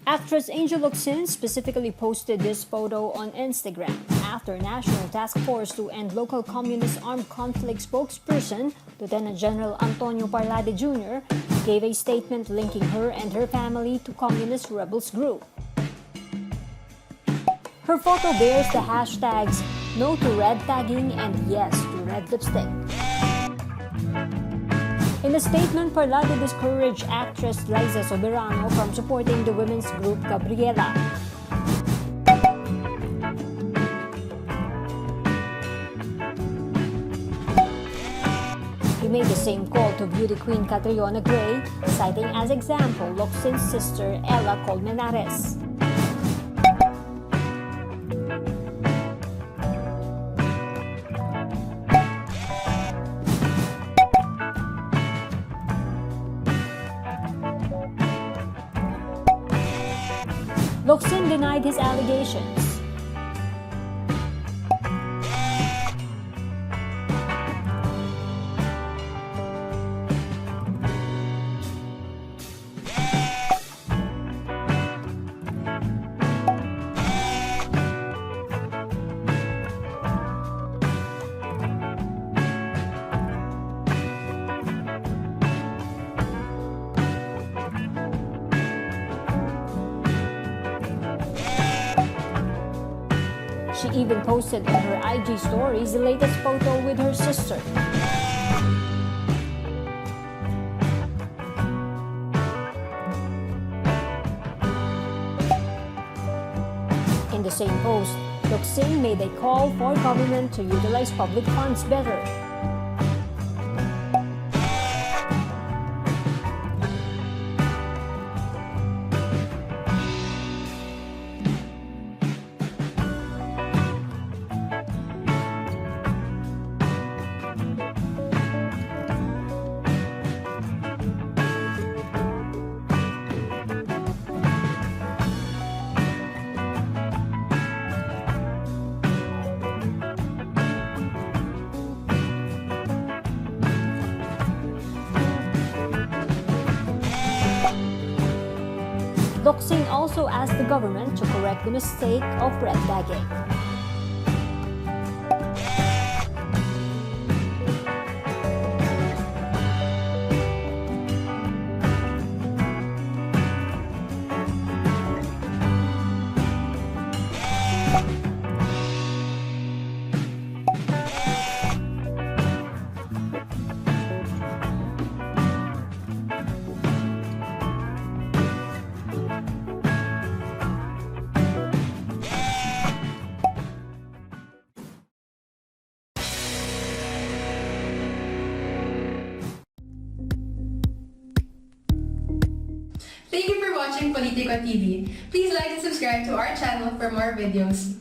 Actress Angel Locsin specifically posted this photo on Instagram after National Task Force to End Local Communist Armed Conflict spokesperson Lieutenant General Antonio Parlade Jr. gave a statement linking her and her family to Communist Rebels Group. Her photo bears the hashtags No to Red Tagging and Yes to Red Lipstick. In the statement, Parlade discouraged actress Liza Soberano from supporting the women's group Gabriela. He made the same call to beauty queen Catriona, citing as example Locsin's sister Ella Colmenares. Locsin denied his allegations. She even posted on her IG stories the latest photo with her sister. In the same post, Locsin made a call for government to utilize public funds better. Locsin also asked the government to correct the mistake of red tagging. Thank you for watching Politiko TV. Please like and subscribe to our channel for more videos.